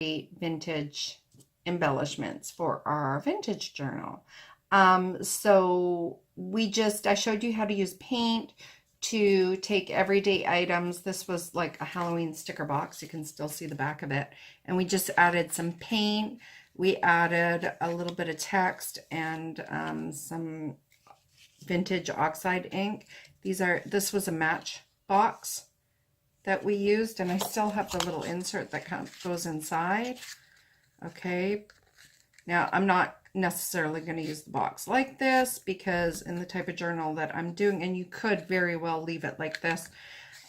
vintage embellishments for our vintage journal. So I showed you how to use paint to take everyday items. This was like a Halloween sticker box. You can still see the back of it. And we just added some paint. We added a little bit of text and some vintage oxide ink. This was a match box that we used, and I still have the little insert that goes inside. Okay, now I'm not necessarily going to use the box like this because in the type of journal that I'm doing, and you could very well leave it like this,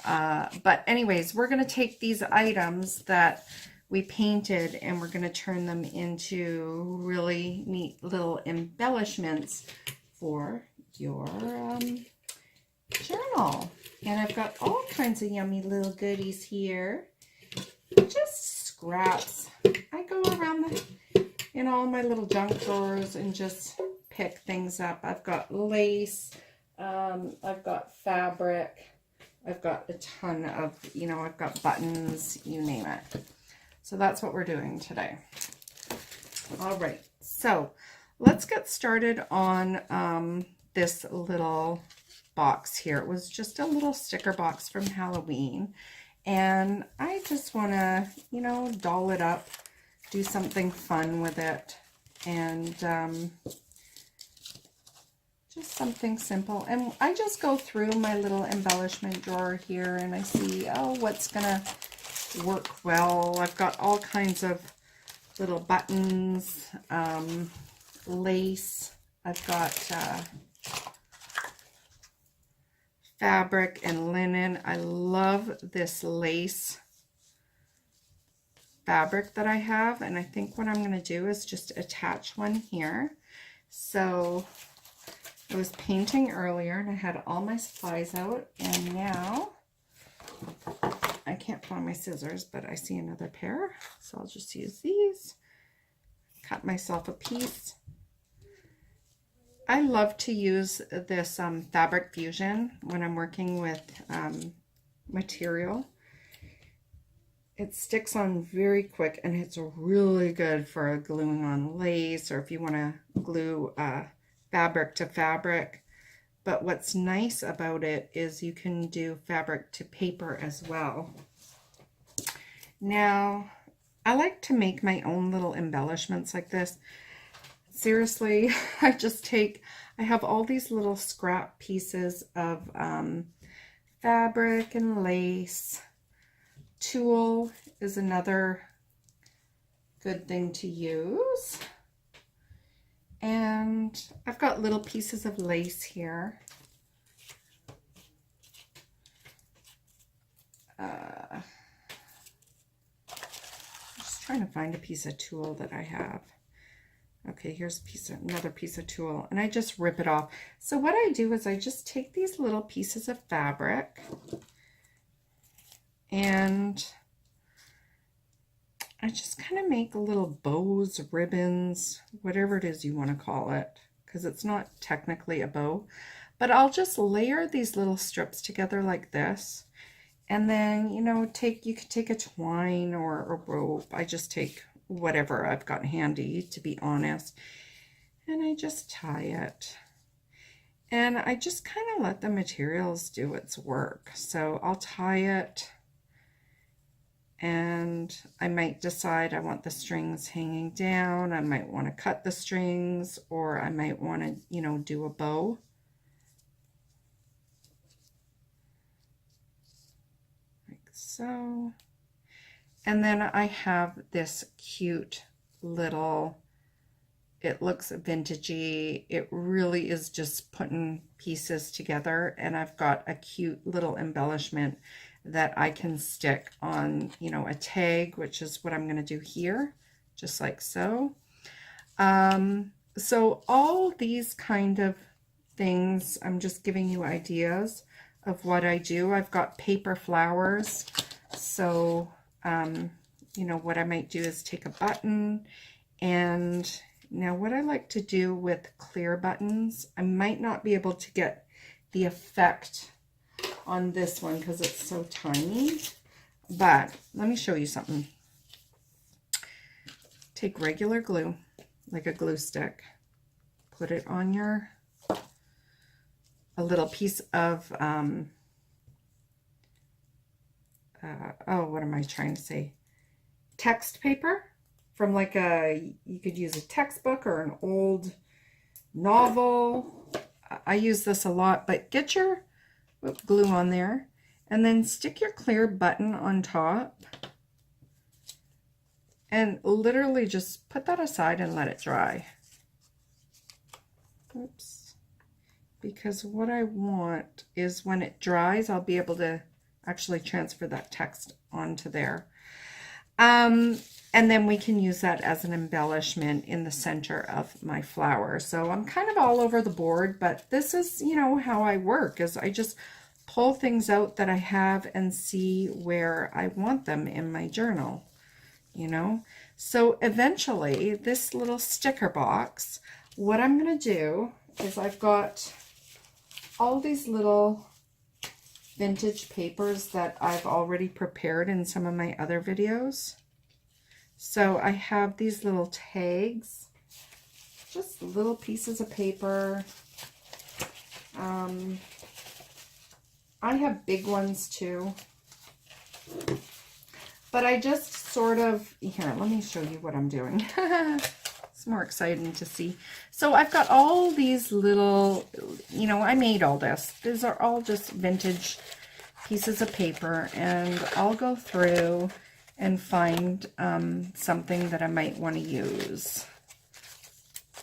but anyways, we're going to take these items that we painted and we're going to turn them into really neat little embellishments for your journal. And I've got all kinds of yummy little goodies here. Just scraps. I go around in all my little junk drawers and just pick things up. I've got lace. I've got fabric. I've got a ton of, I've got buttons, you name it. So that's what we're doing today. All right. So let's get started on this little box here. It was just a little sticker box from Halloween, and I just want to doll it up, do something fun with it, and just something simple. And I just go through my little embellishment drawer here and I see, oh, what's gonna work well. I've got all kinds of little buttons, lace. I've got fabric and linen. I love this lace fabric that I have, and I think what I'm going to do is just attach one here. So I was painting earlier and I had all my supplies out, and now I can't find my scissors, but I see another pair, so I'll just use these. Cut myself a piece. I love to use this Fabric Fusion when I'm working with material. It sticks on very quick, and it's really good for gluing on lace, or if you want to glue fabric to fabric. But what's nice about it is you can do fabric to paper as well. Now, I like to make my own little embellishments like this. Seriously, I have all these little scrap pieces of fabric and lace. Tulle is another good thing to use. And I've got little pieces of lace here. Just trying to find a piece of tulle that I have. Okay, here's another piece of tulle, and I just rip it off. So what I do is I just take these little pieces of fabric and I just kind of make little bows, ribbons, whatever it is you want to call it, because it's not technically a bow. But I'll just layer these little strips together like this. And then, you can take a twine or a rope. I just take whatever I've got handy, to be honest, and I just tie it, and I just kind of let the materials do its work. So I'll tie it, and I might decide I want the strings hanging down. I might want to cut the strings, or I might want to do a bow. Like so. And then I have this cute little, it looks vintagey. It really is just putting pieces together. And I've got a cute little embellishment that I can stick on, a tag, which is what I'm going to do here, just like so. So all these kind of things, I'm just giving you ideas of what I do. I've got paper flowers. So what I might do is take a button, and now what I like to do with clear buttons, I might not be able to get the effect on this one because it's so tiny, but let me show you something. take regular glue, like a glue stick, put it on a little piece of, oh, what am I trying to say? Text paper from like you could use a textbook or an old novel. I use this a lot, but get your glue on there and then stick your clear button on top and literally just put that aside and let it dry. Oops. Because what I want is when it dries, I'll be able to actually transfer that text onto there. And then we can use that as an embellishment in the center of my flower. So I'm kind of all over the board, but this is, you know, how I work, is I just pull things out that I have and see where I want them in my journal, you know. So eventually this little sticker box, what I'm going to do is I've got all these little vintage papers that I've already prepared in some of my other videos. So I have these little tags, just little pieces of paper. I have big ones too, but I just sort of, here, let me show you what I'm doing. It's more exciting to see. So I've got all these little, you know, I made all this. These are all just vintage pieces of paper, and I'll go through and find something that I might want to use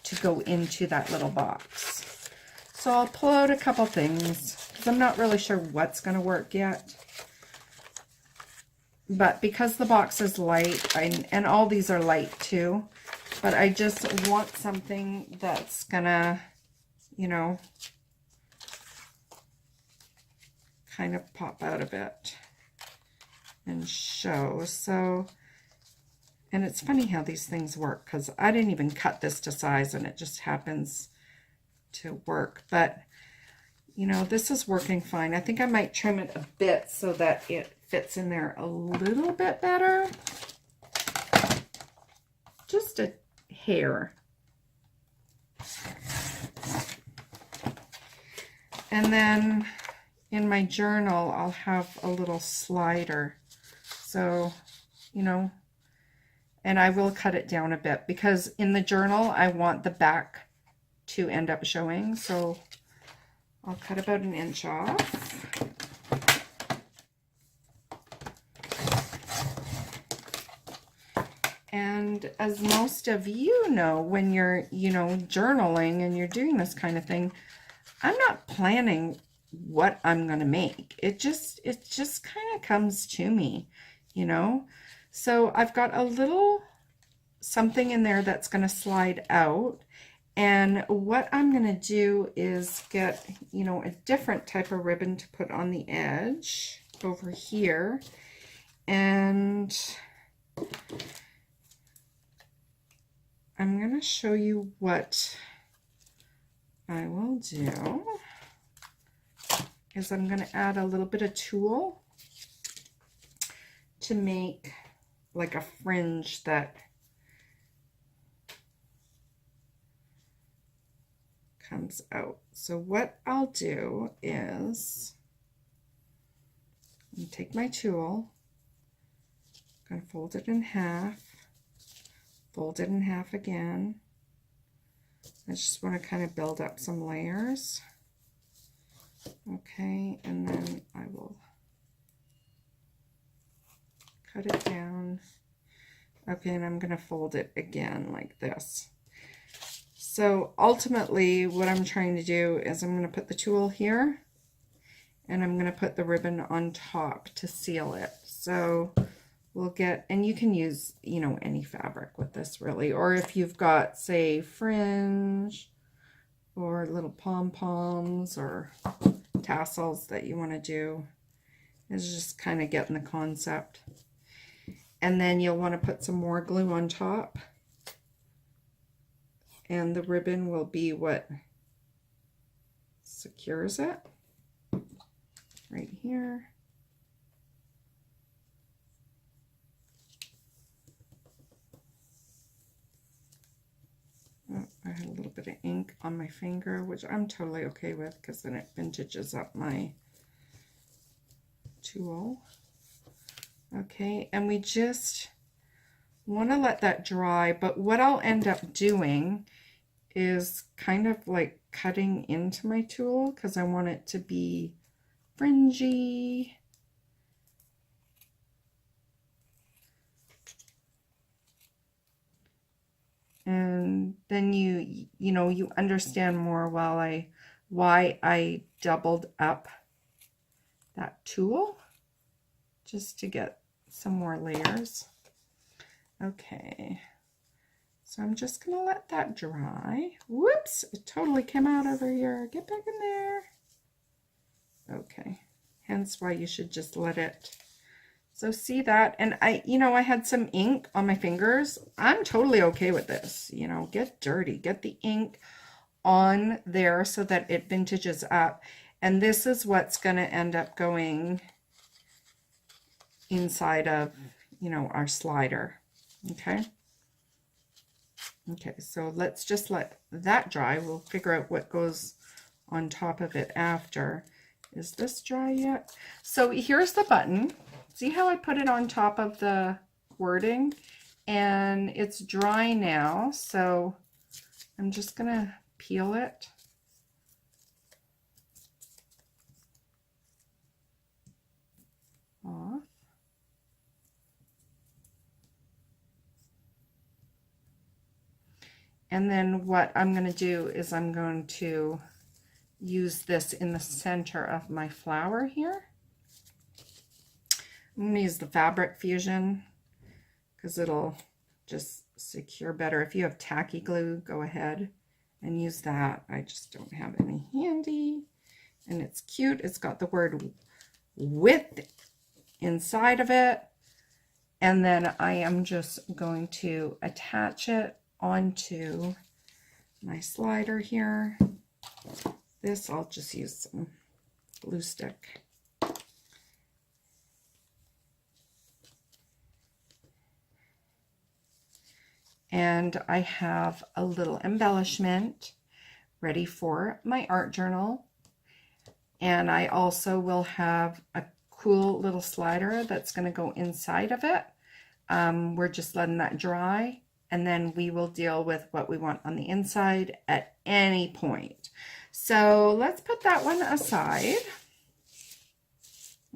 to go into that little box. So I'll pull out a couple things because I'm not really sure what's going to work yet. But because the box is light, and all these are light too, but I just want something that's gonna, you know, kind of pop out a bit and show. So, and it's funny how these things work, because I didn't even cut this to size and it just happens to work. But you know, this is working fine. I think I might trim it a bit so that it fits in there a little bit better. Just a hair. And then in my journal, I'll have a little slider. So, you know, and I will cut it down a bit because in the journal, I want the back to end up showing. So I'll cut about 1 inch off. And as most of you know, when you're, you know, journaling and you're doing this kind of thing, I'm not planning what I'm going to make. It just kind of comes to me, you know. So I've got a little something in there that's going to slide out. And what I'm going to do is get, you know, a different type of ribbon to put on the edge over here. And I'm going to show you what I will do is I'm going to add a little bit of tulle to make like a fringe that comes out. So what I'll do is take my tulle, I'm going to fold it in half, fold it in half again. I just want to kind of build up some layers. Okay, and then I will cut it down. Okay, and I'm going to fold it again like this. So ultimately what I'm trying to do is I'm going to put the tulle here and I'm going to put the ribbon on top to seal it. So we'll get, and you can use, you know, any fabric with this really, or if you've got, say, fringe or little pom-poms or tassels that you want to do, is just kind of getting the concept. And then you'll want to put some more glue on top, and the ribbon will be what secures it right here. had a little bit of ink on my finger, which I'm totally okay with because then it vintages up my tool. Okay, and we just want to let that dry, but what I'll end up doing is kind of like cutting into my tool because I want it to be fringy. And then you know, you understand more why I doubled up that tool just to get some more layers. Okay, so I'm just gonna let that dry. Whoops, it totally came out over here. Get back in there. Okay, hence why you should just let it. So see that, and I had some ink on my fingers. I'm totally okay with this. You know, get dirty, get the ink on there so that it vintages up. And this is what's going to end up going inside of, you know, our slider. Okay. Okay, so let's just let that dry. We'll figure out what goes on top of it after. Is this dry yet? So here's the button. See how I put it on top of the wording? And it's dry now, so I'm just gonna peel it. Off. And then what I'm going to do is I'm going to use this in the center of my flower here. I'm going to use the Fabric Fusion because it'll just secure better. If you have tacky glue, go ahead and use that. I just don't have any handy. And it's cute. It's got the word "with" inside of it. And then I am just going to attach it onto my slider here. This, I'll just use some glue stick. And I have a little embellishment ready for my art journal. And I also will have a cool little slider that's going to go inside of it. We're just letting that dry, and then we will deal with what we want on the inside at any point. So let's put that one aside.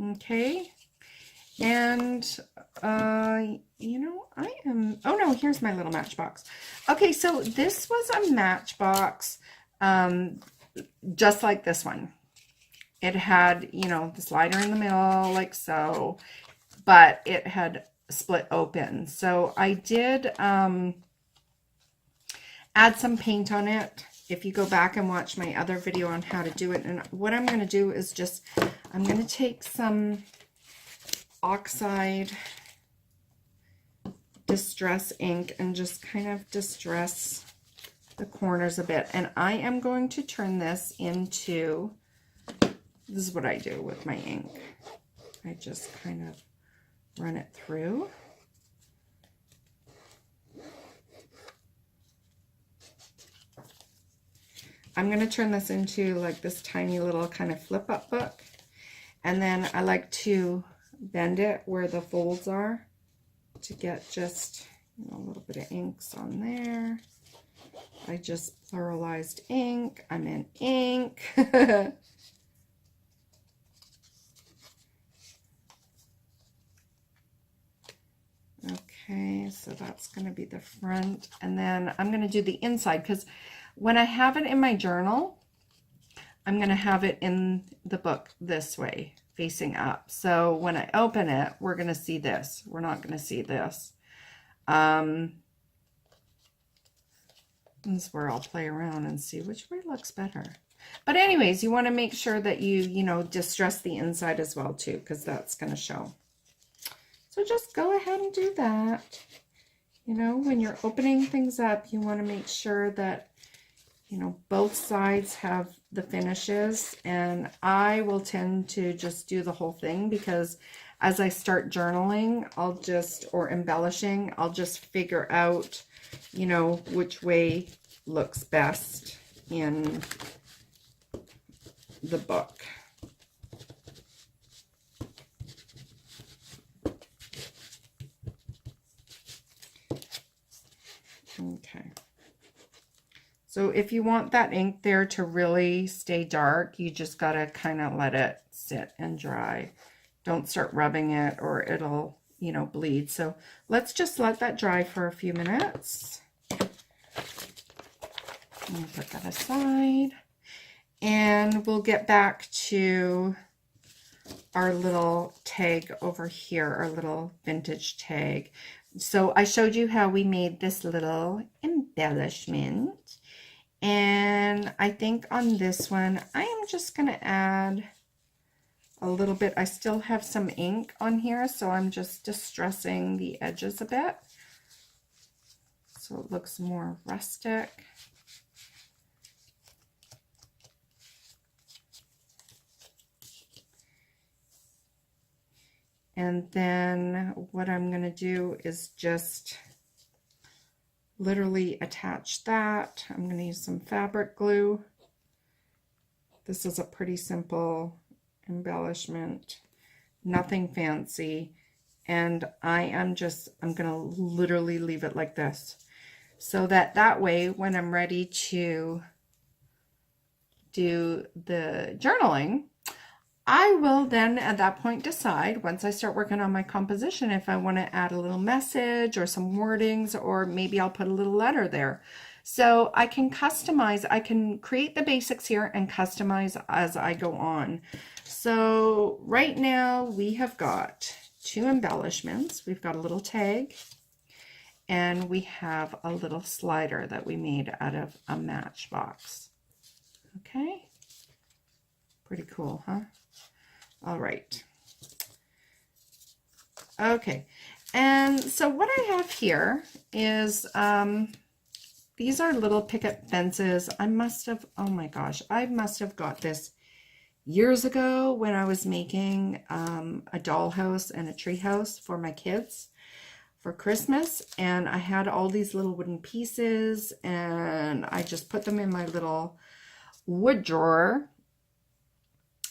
Okay. And, you know, oh no, here's my little matchbox. Okay, so this was a matchbox, just like this one. It had, you know, the slider in the middle, like so, but it had split open. So I did add some paint on it. If you go back and watch my other video on how to do it, and what I'm going to do is just, I'm going to take some oxide distress ink and just kind of distress the corners a bit. And I am going to turn this into, this is what I do with my ink. I just kind of run it through. I'm going to turn this into like this tiny little kind of flip up book. And then I like to bend it where the folds are to get just, you know, a little bit of inks on there. I just pluralized ink. I'm in ink. Okay, so that's going to be the front. And then I'm going to do the inside because when I have it in my journal, I'm going to have it in the book this way, facing up. So when I open it, we're going to see this. We're not going to see this. This is where I'll play around and see which way looks better. But anyways, you want to make sure that you know, distress the inside as well too, because that's going to show. So just go ahead and do that. You know, when you're opening things up, you want to make sure that, you know, both sides have the finishes. And I will tend to just do the whole thing because as I start journaling, I'll just, or embellishing, I'll just figure out, you know, which way looks best in the book. Okay. So if you want that ink there to really stay dark, you just got to kind of let it sit and dry. Don't start rubbing it or it'll, you know, bleed. So let's just let that dry for a few minutes. I'm going to put that aside. And we'll get back to our little tag over here, our little vintage tag. So I showed you how we made this little embellishment. And I think on this one, I am just going to add a little bit. I still have some ink on here, so I'm just distressing the edges a bit so it looks more rustic. And then what I'm going to do is just literally attach that. I'm going to use some fabric glue. This is a pretty simple embellishment, nothing fancy. And I'm going to literally leave it like this so that way when I'm ready to do the journaling, I will then at that point decide, once I start working on my composition, if I want to add a little message or some wordings, or maybe I'll put a little letter there. So I can customize, I can create the basics here and customize as I go on. So right now we have got 2 embellishments. We've got a little tag and we have a little slider that we made out of a Matchbox. Okay, pretty cool, huh? All right. Okay, and so what I have here is these are little picket fences. I must have, oh my gosh, I must have got this years ago when I was making a dollhouse and a tree house for my kids for Christmas, and I had all these little wooden pieces and I just put them in my little wood drawer.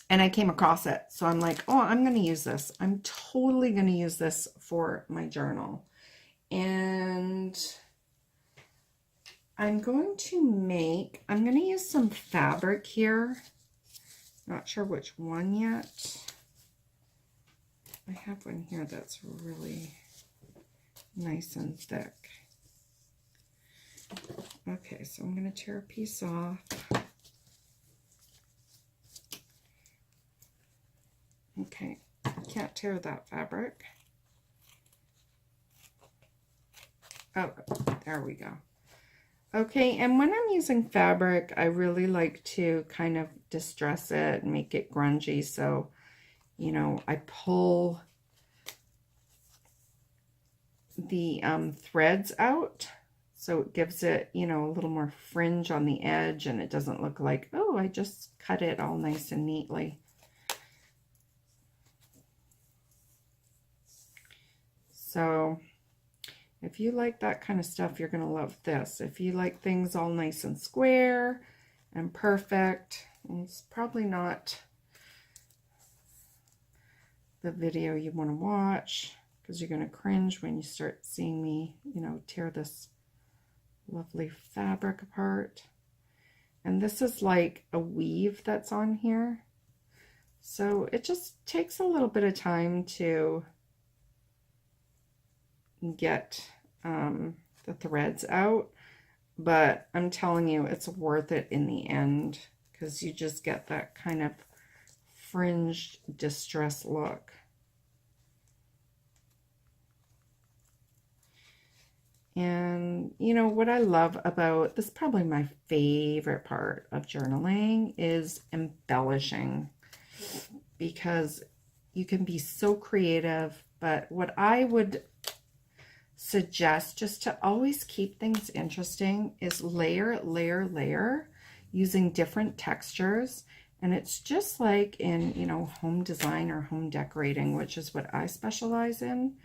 And I came across it. So I'm like, oh, I'm going to use this. I'm totally going to use this for my journal. And I'm going to use some fabric here. Not sure which one yet. I have one here that's really nice and thick. Okay, so I'm going to tear a piece off. Okay, can't tear that fabric. Oh, there we go. Okay, and when I'm using fabric, I really like to kind of distress it and make it grungy. So, you know, I pull the threads out. So it gives it, you know, a little more fringe on the edge and it doesn't look like, oh, I just cut it all nice and neatly. So if you like that kind of stuff, you're going to love this. If you like things all nice and square and perfect, it's probably not the video you want to watch because you're going to cringe when you start seeing me, you know, tear this lovely fabric apart. And this is like a weave that's on here. So it just takes a little bit of time to get the threads out, but I'm telling you it's worth it in the end because you just get that kind of fringed distress look. And you know what I love about this, probably my favorite part of journaling, is embellishing, because you can be so creative. But what I would suggest, just to always keep things interesting, is layer, layer, layer, using different textures. And it's just like in, you know, home design or home decorating, which is what I specialize in.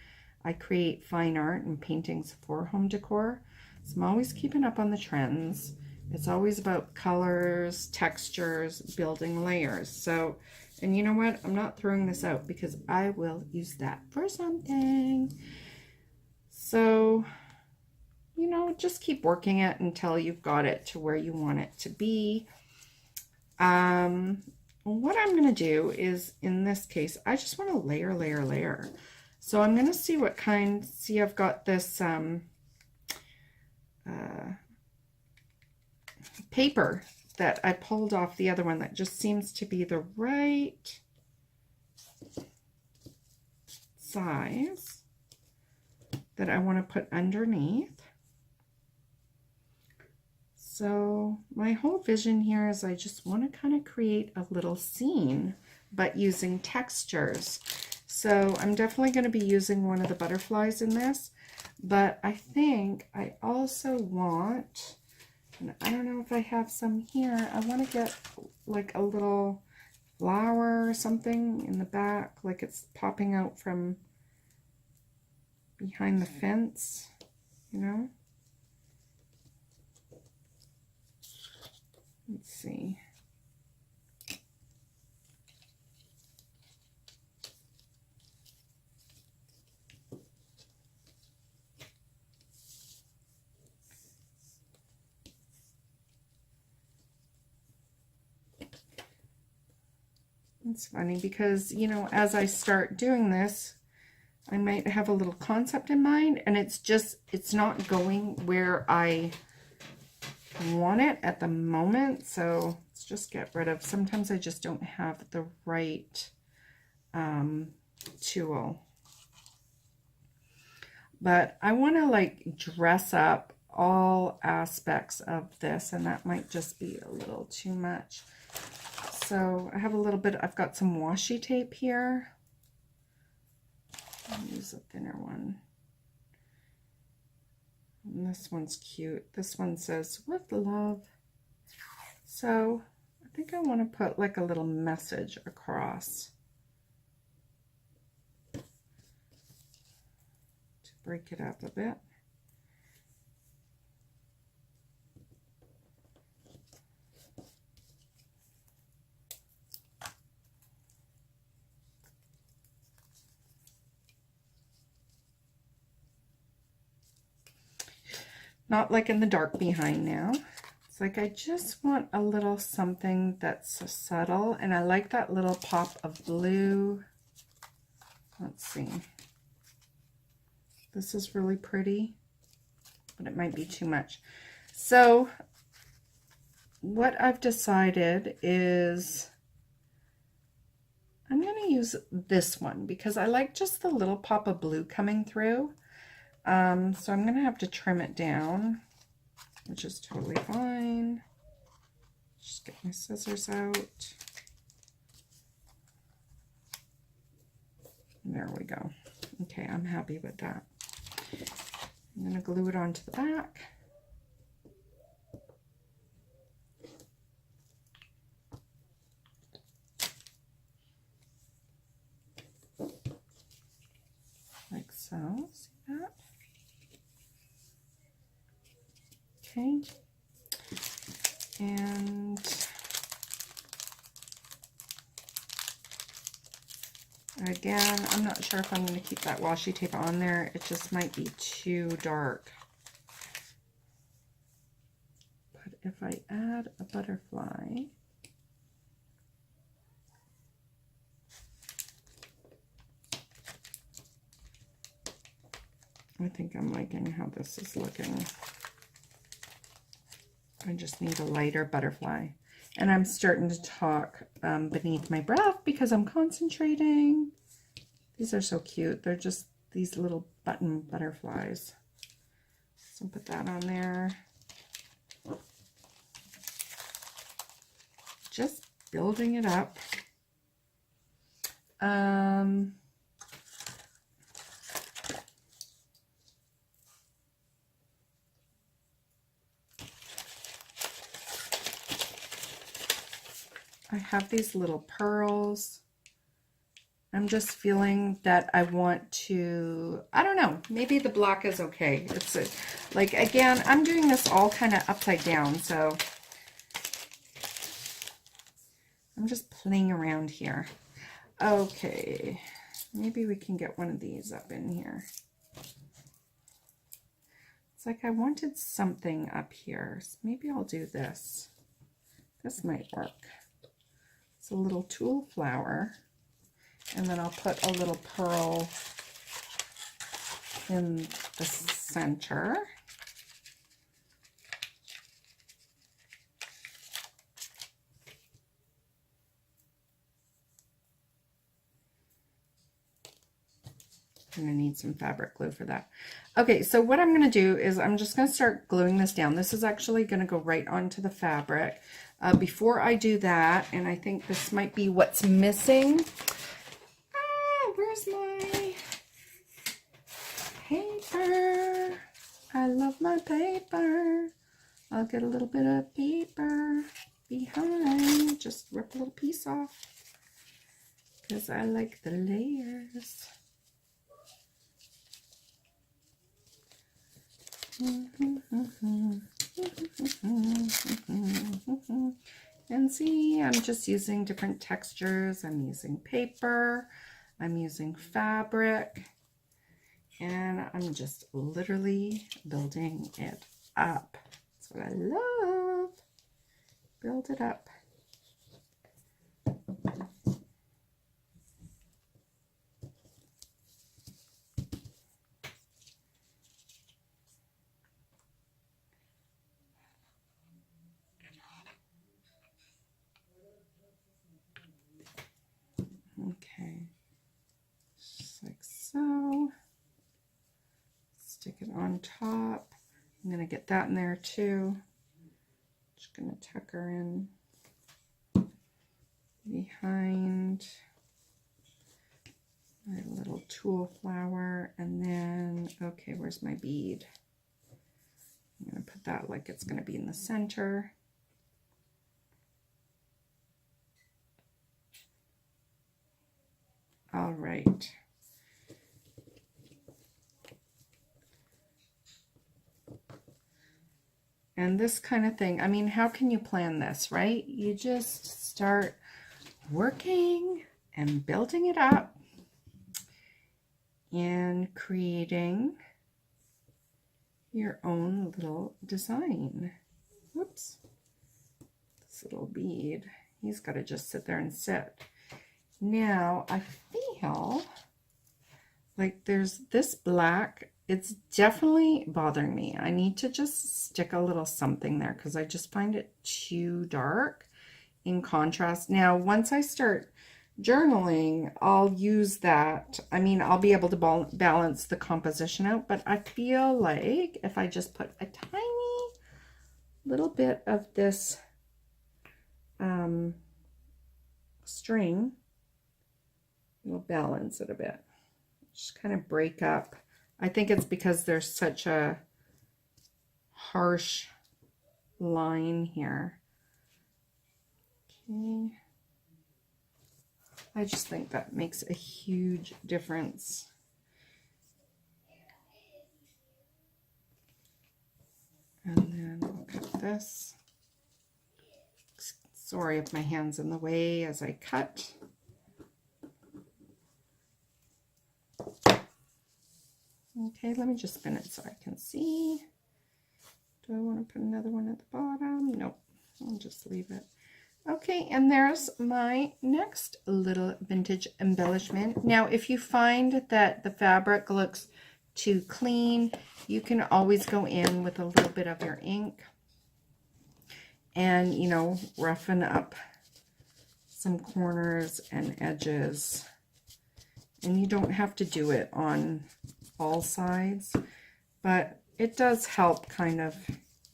I create fine art and paintings for home decor. So I'm always keeping up on the trends. It's always about colors, textures, building layers. So, and you know what? I'm not throwing this out because I will use that for something. So, you know, just keep working it until you've got it to where you want it to be. What I'm going to do is, in this case, I just want to layer, layer, layer. So I'm going to see what kind, see I've got this paper that I pulled off the other one that just seems to be the right size that I want to put underneath. So my whole vision here is I just want to kind of create a little scene, but using textures. So I'm definitely going to be using one of the butterflies in this, but I think I also want, and I don't know if I have some here, I want to get like a little flower or something in the back, like it's popping out from behind the fence, you know? Let's see. It's funny because, you know, as I start doing this, I might have a little concept in mind, and it's not going where I want it at the moment. So let's just get rid of, sometimes I just don't have the right tool. But I want to like dress up all aspects of this, and that might just be a little too much. So I have a little bit, I've got some washi tape here. I'll use a thinner one. And this one's cute. This one says, with love. So I think I want to put like a little message across to break it up a bit. Not like in the dark behind now. It's like I just want a little something that's subtle, and I like that little pop of blue. Let's see. This is really pretty, but it might be too much. So what I've decided is I'm going to use this one because I like just the little pop of blue coming through. So I'm going to have to trim it down, which is totally fine. Just get my scissors out. There we go. Okay, I'm happy with that. I'm going to glue it onto the back. Like so. See that? Okay, and again, I'm not sure if I'm going to keep that washi tape on there. It just might be too dark. But if I add a butterfly, I think I'm liking how this is looking. I just need a lighter butterfly. And I'm starting to talk beneath my breath because I'm concentrating. These are so cute. They're just these little button butterflies. So put that on there. Just building it up. I have these little pearls. I'm just feeling that I want to, I don't know, maybe the black is okay. Like, again, I'm doing this all kind of upside down, so I'm just playing around here. Okay, maybe we can get one of these up in here. It's like I wanted something up here, so maybe I'll do this. This might work. It's a little tulle flower, and then I'll put a little pearl in the center. I'm going to need some fabric glue for that. Okay, so what I'm going to do is I'm just going to start gluing this down. This is actually going to go right onto the fabric. Before I do that, and I think this might be what's missing. Where's my paper? I love my paper. I'll get a little bit of paper behind. Just rip a little piece off because I like the layers. And see, I'm just using different textures. I'm using paper, I'm using fabric, and I'm just literally building it up. That's what I love. Build it up. Okay, just like so. Stick it on top. I'm going to get that in there too. Just going to tuck her in behind my little tulle flower. And then, okay, where's my bead? I'm going to put that like it's going to be in the center. All right. And this kind of thing, I mean, how can you plan this, right? You just start working and building it up and creating your own little design. Whoops. This little bead, he's got to just sit there and sit. Now, I feel like there's this black, it's definitely bothering me. I need to just stick a little something there because I just find it too dark in contrast. Now, once I start journaling, I'll use that. I mean, I'll be able to balance the composition out, but I feel like if I just put a tiny little bit of this string, it'll balance it a bit. Just kind of break up. I think it's because there's such a harsh line here. Okay. I just think that makes a huge difference. And then I'll cut this. Sorry if my hand's in the way as I cut. Okay, let me just spin it so I can see. Do I want to put another one at the bottom? Nope, I'll just leave it. Okay, and there's my next little vintage embellishment. Now, if you find that the fabric looks too clean, you can always go in with a little bit of your ink and, you know, roughen up some corners and edges. And you don't have to do it on all sides, but it does help kind of,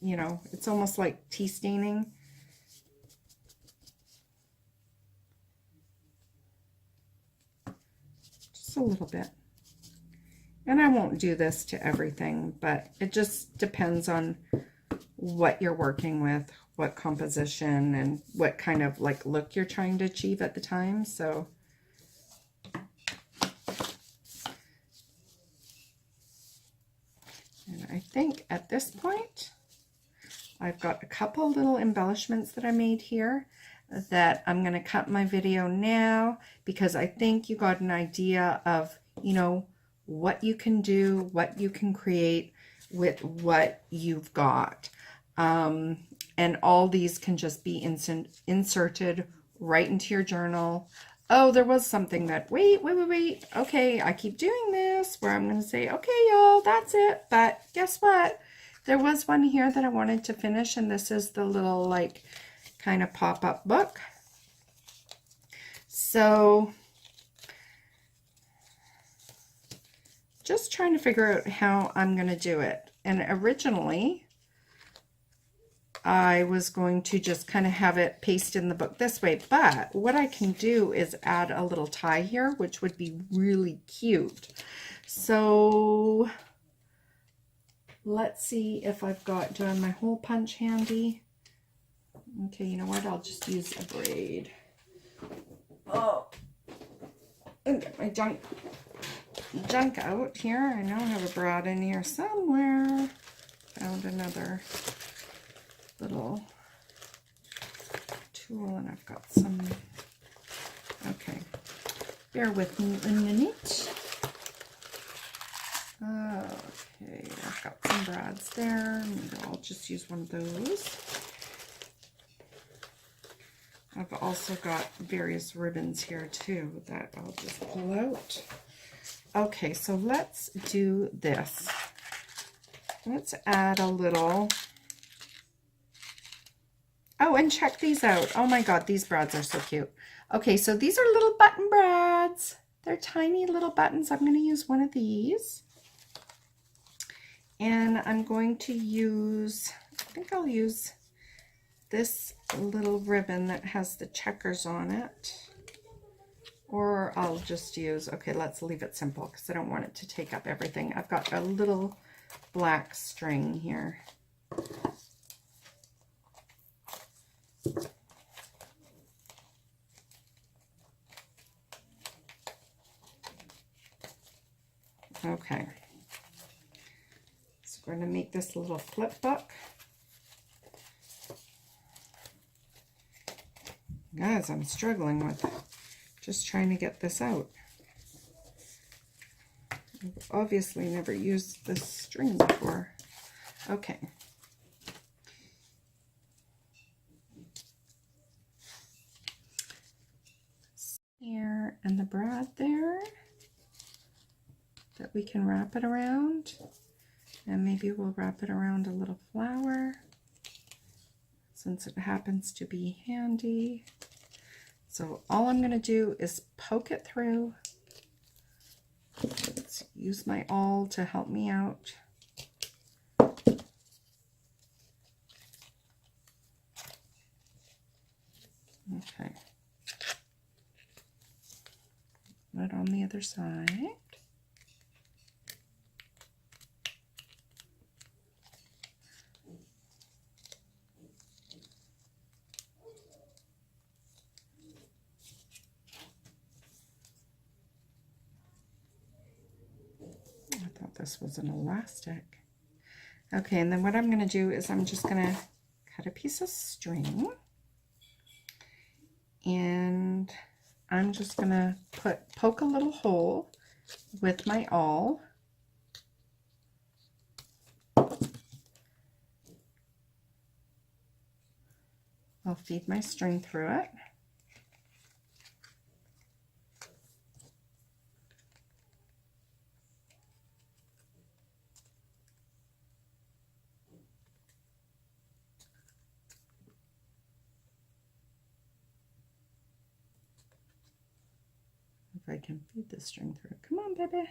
you know, it's almost like tea staining. Just a little bit. And I won't do this to everything, but it just depends on what you're working with, what composition, and what kind of like look you're trying to achieve at the time. So and I think at this point, I've got a couple little embellishments that I made here that I'm going to cut my video now, because I think you got an idea of, you know, what you can do, what you can create with what you've got. And all these can just be inserted right into your journal. Oh, there was something that, wait. Okay, I keep doing this where I'm going to say, okay, y'all, that's it. But guess what? There was one here that I wanted to finish, and this is the little, like, kind of pop-up book. So just trying to figure out how I'm going to do it. And originally, I was going to just kind of have it paste in the book this way, but what I can do is add a little tie here, which would be really cute. So let's see if I've got, do I have my hole punch handy? Okay, you know what? I'll just use a braid. Oh, and get my junk out here. I know I have a brad in here somewhere. Found another little tool, and I've got some. Okay, bear with me a minute. Okay, I've got some brads there. Maybe I'll just use one of those. I've also got various ribbons here too that I'll just pull out. Okay, so let's do this. Let's add a little. Oh, and check these out. Oh my God, these brads are so cute. Okay, so these are little button brads. They're tiny little buttons. I'm going to use one of these. And I'm going to use, I think I'll use this little ribbon that has the checkers on it. Or I'll just use, okay, let's leave it simple because I don't want it to take up everything. I've got a little black string here. Okay, so we're going to make this a little flip book. Guys, I'm struggling with just trying to get this out. I've obviously never used this string before. Okay. Here, and the brad there that we can wrap it around, and maybe we'll wrap it around a little flower since it happens to be handy. So all I'm going to do is poke it through. Let's use my awl to help me out. Okay. Right on the other side. I thought this was an elastic. Okay, and then what I'm going to do is I'm just going to cut a piece of string, and I'm just going to poke a little hole with my awl. I'll feed my string through it. If I can feed the string through. Come on, baby.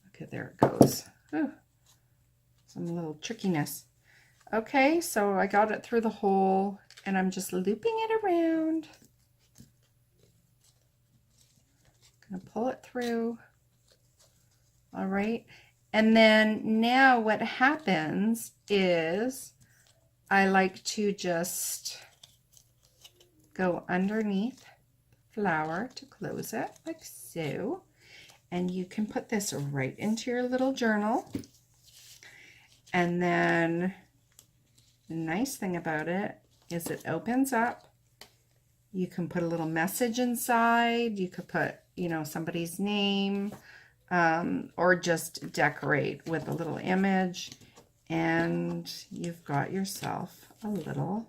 Okay, there it goes. Ooh, some little trickiness. Okay, so I got it through the hole, and I'm just looping it around. Gonna pull it through. All right, and then now what happens is I like to just go underneath the flower to close it, like so. And you can put this right into your little journal. And then the nice thing about it is it opens up. You can put a little message inside. You could put, you know, somebody's name, or just decorate with a little image. And you've got yourself a little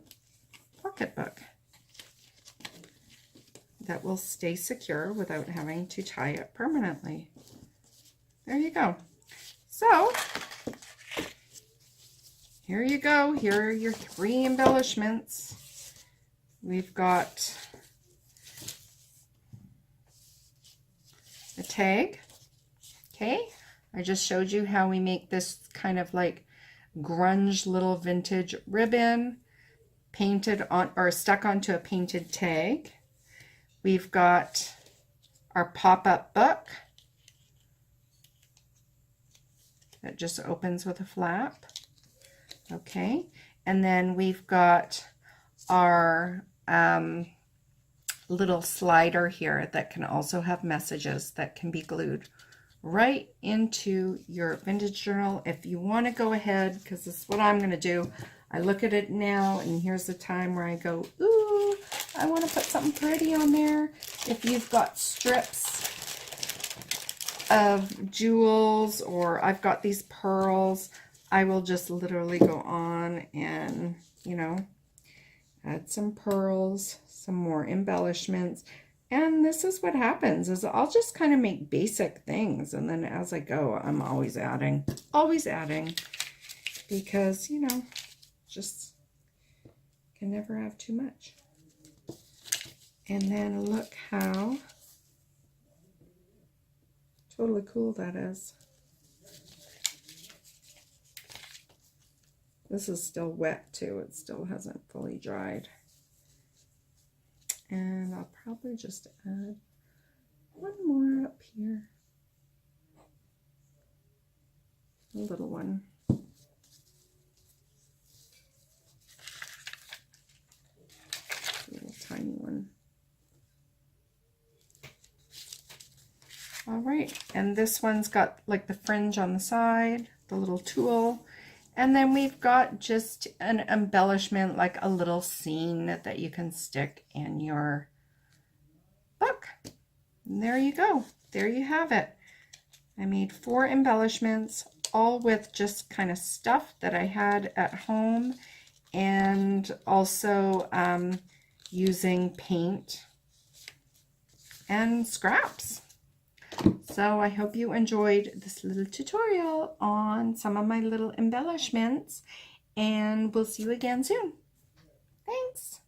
pocketbook that will stay secure without having to tie it permanently. There you go. So here you go. Here are your 3 embellishments. We've got a tag. Okay, I just showed you how we make this kind of like grunge little vintage ribbon painted on or stuck onto a painted tag. We've got our pop-up book that just opens with a flap. Okay, and then we've got our little slider here that can also have messages that can be glued right into your vintage journal. If you want to go ahead, because this is what I'm going to do, I look at it now and here's the time where I go, ooh, I want to put something pretty on there. If you've got strips of jewels, or I've got these pearls, I will just literally go on and, you know, add some pearls, some more embellishments. And this is what happens, is I'll just kind of make basic things, and then as I go, I'm always adding, because, you know, just can never have too much. And then look how totally cool that is. This is still wet too. It still hasn't fully dried. And I'll probably just add one more up here. A little one. Little tiny one. All right, and this one's got like the fringe on the side, the little tulle. And then we've got just an embellishment, like a little scene that you can stick in your book. And there you go. There you have it. I made 4 embellishments, all with just kind of stuff that I had at home, and also using paint and scraps. So I hope you enjoyed this little tutorial on some of my little embellishments, and we'll see you again soon. Thanks.